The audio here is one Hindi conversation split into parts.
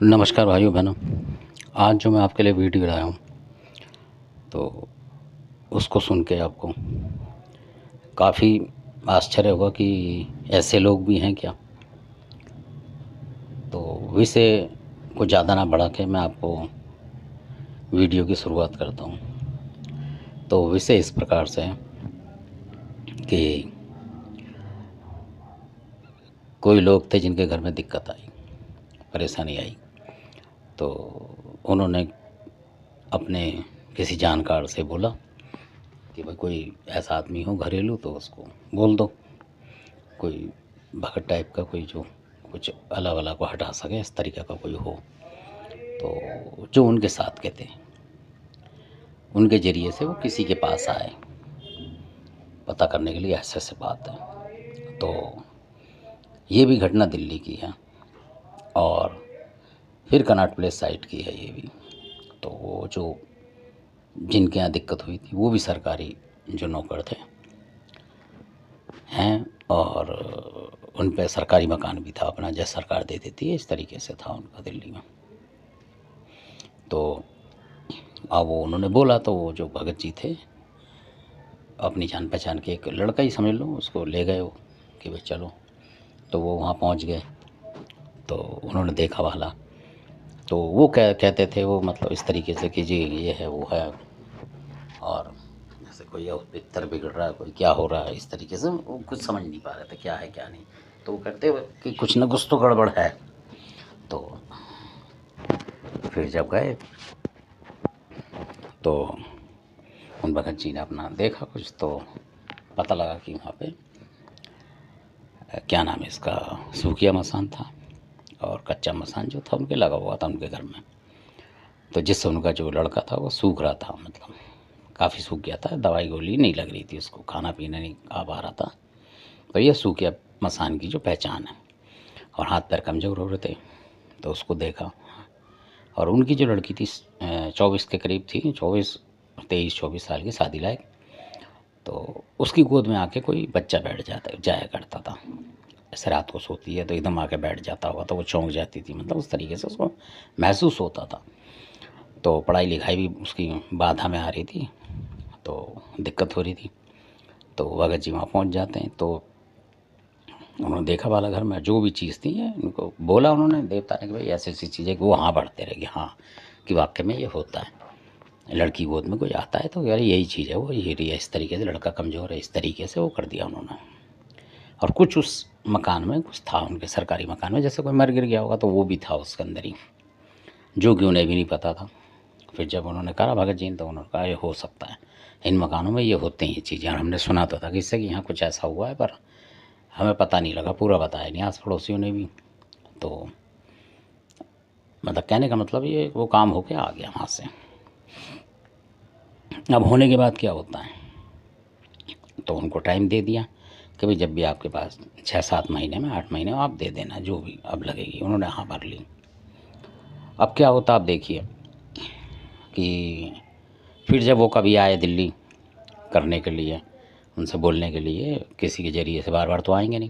नमस्कार भाइयों बहनों। आज जो मैं आपके लिए वीडियो लाया हूँ तो उसको सुन के आपको काफ़ी आश्चर्य होगा कि ऐसे लोग भी हैं क्या। तो विषय को ज़्यादा ना बढ़ा के मैं आपको वीडियो की शुरुआत करता हूँ। तो विषय इस प्रकार से है कि कोई लोग थे जिनके घर में दिक्कत आई, परेशानी आई। तो उन्होंने अपने किसी जानकार से बोला कि भाई कोई ऐसा आदमी हो घरेलू तो उसको बोल दो, कोई भगत टाइप का, कोई जो कुछ अलग अलग को हटा सके, इस तरीके का कोई हो। तो जो उनके साथ के थे उनके ज़रिए से वो किसी के पास आए पता करने के लिए ऐसे ऐसे बात है। तो ये भी घटना दिल्ली की है और फिर कनॉट प्लेस साइड की है ये भी। तो वो जो जिनके यहाँ दिक्कत हुई थी वो भी सरकारी जो नौकर थे हैं, और उन पे सरकारी मकान भी था अपना, जैसे सरकार दे देती है इस तरीके से था उनका दिल्ली में। तो अब वो उन्होंने बोला तो वो जो भगत जी थे अपनी जान पहचान के एक लड़का ही समझ लो, उसको ले गए वो कि भाई चलो। तो वो वहाँ पहुँच गए तो उन्होंने देखा वाला। तो वो कहते थे वो, मतलब इस तरीके से कि जी ये है वो है, और जैसे कोई पिक्चर बिगड़ रहा है, कोई क्या हो रहा है, इस तरीके से वो कुछ समझ नहीं पा रहे थे क्या है क्या नहीं। तो वो कहते हुए कि कुछ ना कुछ तो गड़बड़ है। तो फिर जब गए तो उन भगत जी ने अपना देखा कुछ, तो पता लगा कि वहाँ पे क्या नाम है इसका, सूखिया मसान था और कच्चा मसान जो था उनके लगा हुआ था उनके घर में। तो जिससे उनका जो लड़का था वो सूख रहा था, मतलब काफ़ी सूख गया था, दवाई गोली नहीं लग रही थी उसको, खाना पीना नहीं आ पा रहा था। तो ये सूखिया मसान की जो पहचान है, और हाथ पैर कमज़ोर हो रहे थे। तो उसको देखा, और उनकी जो लड़की थी 24 के करीब थी, 23 24 साल की, शादी लायक। तो उसकी गोद में आके कोई बच्चा बैठ जाया करता था। ऐसे रात को सोती है तो एकदम आके बैठ जाता होगा तो वो चौंक जाती थी, मतलब उस तरीके से उसको महसूस होता था। तो पढ़ाई लिखाई भी उसकी बाधा में आ रही थी, तो दिक्कत हो रही थी। तो भगत जी वहाँ पहुँच जाते हैं। तो उन्होंने देखा वाला घर में जो भी चीज़ थी है, उनको बोला उन्होंने देवता ने कि भाई ऐसी ऐसी चीज़ें, कि वो हाँ बढ़ते रहे कि हाँ कि वाकई में ये होता है, लड़की गोद में कोई आता है तो यार यही चीज़ है, वो ये रही है, इस तरीके से लड़का कमज़ोर है, इस तरीके से वो कर दिया उन्होंने। और कुछ उस मकान में कुछ था, उनके सरकारी मकान में, जैसे कोई मर गिर गया होगा तो वो भी था उसके अंदर ही, जो कि उन्हें भी नहीं पता था। फिर जब उन्होंने कहा भगत जी ने, तो उन्होंने कहा ये हो सकता है, इन मकानों में ये होते हैं ये चीज़ें, और हमने सुना तो था किससे कि यहाँ कुछ ऐसा हुआ है, पर हमें पता नहीं लगा, पूरा बताया नहीं आस पड़ोसियों ने भी। तो मतलब कहने का मतलब ये वो काम होके आ गया वहाँ से। अब होने के बाद क्या होता है, तो उनको टाइम दे दिया कि भाई जब भी आपके पास 6 7 महीने में, 8 महीने में आप दे देना जो भी अब लगेगी। उन्होंने हाँ भर ली। अब क्या होता आप देखिए कि फिर जब वो कभी आए दिल्ली करने के लिए, उनसे बोलने के लिए, किसी के ज़रिए से, बार बार तो आएंगे नहीं।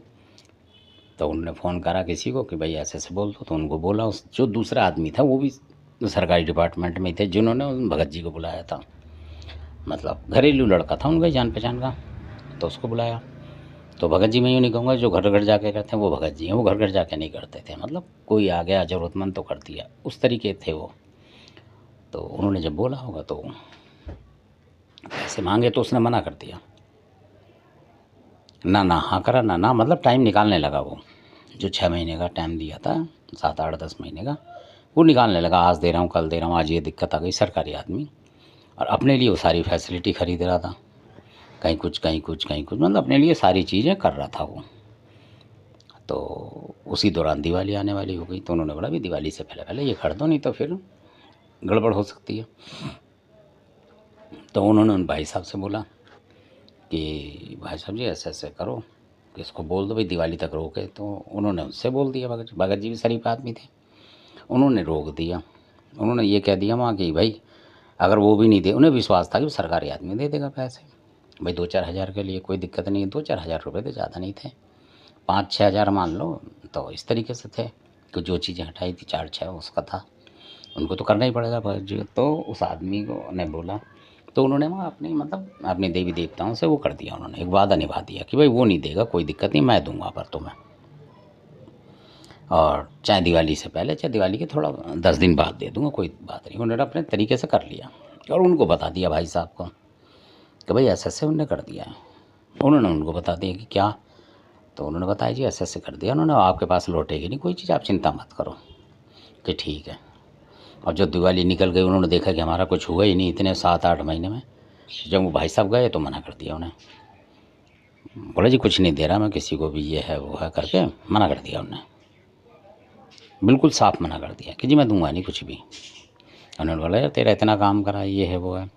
तो उन्होंने फ़ोन करा किसी को कि भाई ऐसे ऐसे बोल दो। तो उनको बोला, उस जो दूसरा आदमी था वो भी सरकारी डिपार्टमेंट में थे, जिन्होंने उन भगत जी को बुलाया था, मतलब घरेलू लड़का था उनका जान पहचान का, तो उसको बुलाया। तो भगत जी मैं यूँ नहीं कहूँगा जो घर घर जाके करते हैं वो भगत जी हैं, वो घर घर जाके नहीं करते थे, मतलब कोई आ गया ज़रूरतमंद तो कर दिया, उस तरीके थे वो। तो उन्होंने जब बोला होगा तो पैसे मांगे तो उसने मना कर दिया, ना ना हाँ करा ना ना, मतलब टाइम निकालने लगा वो, जो 6 महीने का टाइम दिया था, 7 8 10 महीने का, वो निकालने लगा। आज दे रहा हूँ, कल दे रहा हूँ, आज ये दिक्कत आ गई, सरकारी आदमी। और अपने लिए वो सारी फैसिलिटी खरीद रहा था, कहीं कुछ कहीं कुछ कहीं कुछ, मतलब अपने लिए सारी चीज़ें कर रहा था वो। तो उसी दौरान दिवाली आने वाली हो गई, तो उन्होंने बोला भी दिवाली से पहले पहले ये कर दो, नहीं तो फिर गड़बड़ हो सकती है। तो उन्होंने उन भाई साहब से बोला कि भाई साहब जी ऐसे ऐसे करो, कि इसको बोल दो भाई दिवाली तक रोके। तो उन्होंने उससे बोल दिया, भगत जी भी शरीफ आदमी थे, उन्होंने रोक दिया। उन्होंने ये कह दिया वहाँ कि भाई अगर वो भी नहीं दे, उन्हें विश्वास था कि सरकारी आदमी दे देगा पैसे, भाई 2 4 हज़ार के लिए कोई दिक्कत नहीं है, 2 4 हज़ार रुपये तो ज़्यादा नहीं थे, 5 6 हज़ार मान लो, तो इस तरीके से थे। तो जो चीज़ें हटाई थी 4-6 उसका था, उनको तो करना ही पड़ेगा भगत जी को। तो उस आदमी को ने बोला, तो उन्होंने वहाँ अपनी मतलब अपने देवी देवताओं से वो कर दिया, उन्होंने एक वादा निभा दिया कि भाई वो नहीं देगा, कोई दिक्कत नहीं, मैं दूंगा पर तुम्हें, और चाहे दिवाली से पहले चाहे दिवाली के थोड़ा 10 दिन बाद दे दूंगा, कोई बात नहीं। उन्होंने अपने तरीके से कर लिया और उनको बता दिया भाई साहब को कि भाई ऐसे ऐसे उन्होंने कर दिया है। उन्होंने उनको बता दिया कि क्या, तो उन्होंने बताया जी ऐसे ऐसे कर दिया उन्होंने, आपके पास लौटेगी नहीं कोई चीज़, आप चिंता मत करो, कि ठीक है। और जब दिवाली निकल गई उन्होंने देखा कि हमारा कुछ हुआ ही नहीं इतने 7-8 महीने में। जब वो भाई साहब गए तो मना कर दिया उन्हें, बोला जी कुछ नहीं दे रहा मैं किसी को भी, ये है वो है करके मना कर दिया उन्हें, बिल्कुल साफ मना कर दिया कि जी मैं दूंगा नहीं कुछ भी। उन्होंने बोला यार तेरा इतना काम करा, ये है वो है,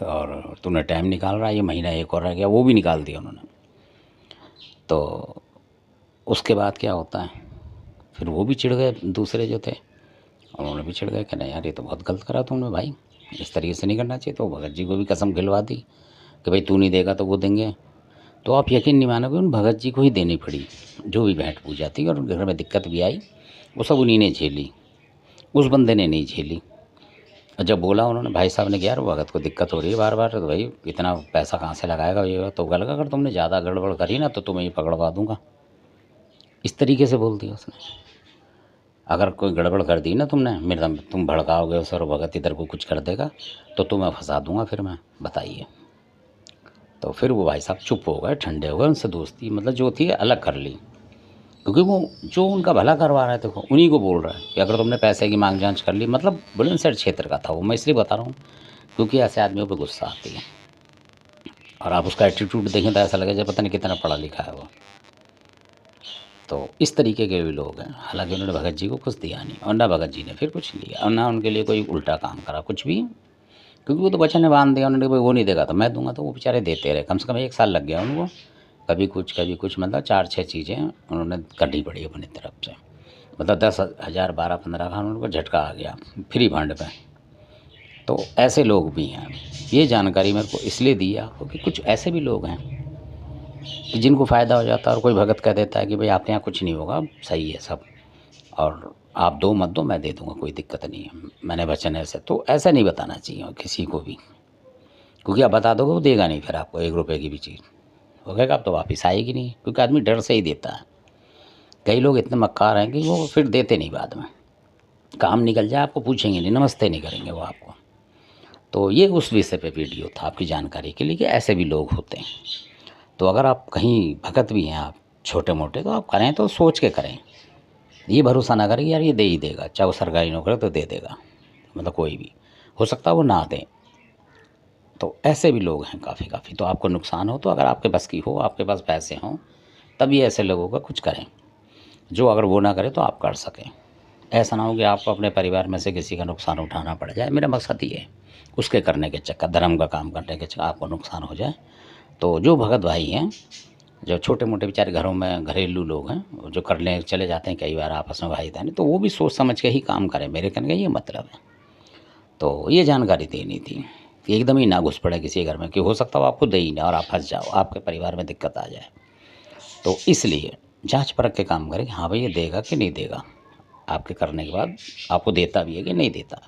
और तूने टाइम निकाल रहा है, ये महीना एक और रह गया, वो भी निकाल दिया उन्होंने। तो उसके बाद क्या होता है, फिर वो भी चिढ़ गए दूसरे जो थे, उन्होंने भी चिढ़ गए कि नहीं यार ये तो बहुत गलत करा तुमने भाई, इस तरीके से नहीं करना चाहिए। तो भगत जी को भी कसम खिलवा दी कि भाई तू नहीं देगा तो वो देंगे। तो आप यकीन नहीं मानोगे उन भगत जी को ही देनी पड़ी जो भी भेंट पूजा थी, और घर में दिक्कत भी आई वो सब उन्हीं ने झेली, उस बंदे ने नहीं झेली। और जब बोला उन्होंने भाई साहब ने कि यार भगत को दिक्कत हो रही है बार बार, तो भाई इतना पैसा कहाँ से लगाएगा ये, तो गलत अगर तुमने ज़्यादा गड़बड़ करी ना तो तुम्हें ये पकड़वा दूंगा, इस तरीके से बोल दिया उसने। अगर कोई गड़बड़ कर दी ना तुमने, मेरा तुम भड़काओगे उसे और भगत इधर को कुछ कर देगा तो तुम्हें फंसा दूंगा फिर मैं, बताइए। तो फिर वो भाई साहब चुप हो गए, ठंडे हो गए, उनसे दोस्ती मतलब जो थी अलग कर ली, क्योंकि वो जो उनका भला करवा रहे थे उन्हीं को बोल रहा है कि अगर तुमने पैसे की मांग जांच कर ली, मतलब बुलंदशहर क्षेत्र का था वो, मैं इसलिए बता रहा हूँ क्योंकि ऐसे आदमियों पे गुस्सा आती है, और आप उसका एटीट्यूड देखें तो ऐसा लगे जब पता नहीं कितना पढ़ा लिखा है वो। तो इस तरीके के भी लोग हैं, हालांकि उन्होंने भगत जी को कुछ दिया नहीं, और ना भगत जी ने फिर कुछ लिया, और ना उनके लिए कोई उल्टा काम करा कुछ भी, क्योंकि वो तो बचन ने बांध दिया उन्होंने, भाई वो नहीं देगा तो मैं दूंगा, तो वो बेचारे देते रहे, कम से कम 1 साल लग गया उनको, कभी कुछ मतलब 4-6 चीज़ें उन्होंने करनी पड़ी अपनी तरफ से, मतलब 10,000 12-15 का उनको झटका आ गया फ्री फंड पे। तो ऐसे लोग भी हैं, ये जानकारी मेरे को इसलिए दी आपको कि कुछ ऐसे भी लोग हैं कि जिनको फ़ायदा हो जाता है, और कोई भगत कह देता है कि भाई आपके यहाँ कुछ नहीं होगा, सही है सब, और आप दो मत दो मैं दे दूंगा, कोई दिक्कत नहीं है, मैंने वचन ऐसे, तो ऐसा नहीं बताना चाहिए किसी को भी, क्योंकि आप बता दोगे वो देगा नहीं फिर आपको 1 रुपये की भी चीज़, वो कहेगा अब तो वापस आएगी नहीं, क्योंकि आदमी डर से ही देता है। कई लोग इतने मक्कार हैं कि वो फिर देते नहीं, बाद में काम निकल जाए आपको पूछेंगे नहीं, नमस्ते नहीं करेंगे वो आपको। तो ये उस विषय पे वीडियो था आपकी जानकारी के लिए कि ऐसे भी लोग होते हैं। तो अगर आप कहीं भगत भी हैं आप छोटे मोटे, तो आप करें तो सोच के करें, ये भरोसा ना करें कि यार ये दे ही देगा, चाहे वो सरकारी नौकरी तो दे देगा, मतलब कोई भी हो सकता है वो ना दे। तो ऐसे भी लोग हैं काफ़ी, तो आपको नुकसान हो तो अगर आपके बस की हो, आपके पास पैसे हों, तभी ऐसे लोगों का कुछ करें, जो अगर वो ना करे तो आप कर सकें। ऐसा ना हो कि आपको अपने परिवार में से किसी का नुकसान उठाना पड़ जाए, मेरा मकसद ये है, उसके करने के चक्कर, धर्म का काम करने के चक्कर आपको नुकसान हो जाए। तो जो भगत भाई हैं, जो छोटे मोटे बेचारे घरों में घरेलू लोग हैं, जो करने चले जाते हैं कई बार आपस में भाई बहन, तो वो भी सोच समझ के ही काम करें, मेरे कहने का ये मतलब है। तो ये जानकारी देनी थी कि एकदम ही ना घुस पड़े किसी घर में, कि हो सकता हो आपको दे ही ना और आप फंस जाओ, आपके परिवार में दिक्कत आ जाए। तो इसलिए जांच परख के काम करें कि हाँ भाई ये देगा कि नहीं देगा, आपके करने के बाद आपको देता भी है कि नहीं देता,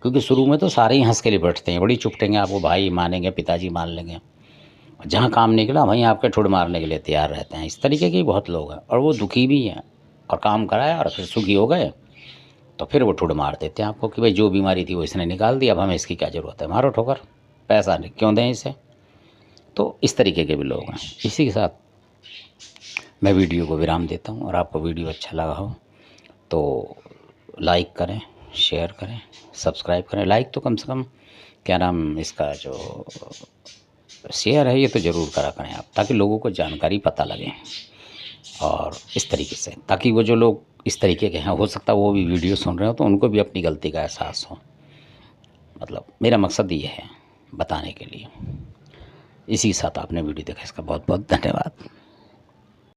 क्योंकि शुरू में तो सारे ही हंस के लिपटते हैं, बड़ी चुपटेंगे, आपको भाई मानेंगे, पिताजी मान लेंगे, जहाँ काम निकला वहीं आपके ठुड़ मारने के लिए तैयार रहते हैं। इस तरीके के बहुत लोग हैं, और वो दुखी भी हैं, और काम कराया और फिर सुखी हो गए तो फिर वो ठुड़ मार देते हैं आपको कि भाई जो बीमारी थी वो इसने निकाल दी, अब हमें इसकी क्या ज़रूरत है, मारो ठोकर, पैसा नहीं क्यों दें इसे। तो इस तरीके के भी लोग हैं। इसी के साथ मैं वीडियो को विराम देता हूँ, और आपको वीडियो अच्छा लगा हो तो लाइक करें, शेयर करें, सब्सक्राइब करें। लाइक तो कम से कम, क्या नाम इसका, जो शेयर है ये तो ज़रूर करा करें आप, ताकि लोगों को जानकारी पता लगे, और इस तरीके से, ताकि वो जो लोग इस तरीके के हैं, हो सकता है वो भी वीडियो सुन रहे हो तो उनको भी अपनी गलती का एहसास हो, मतलब मेरा मकसद ये है बताने के लिए। इसी के साथ आपने वीडियो देखा, इसका बहुत बहुत धन्यवाद।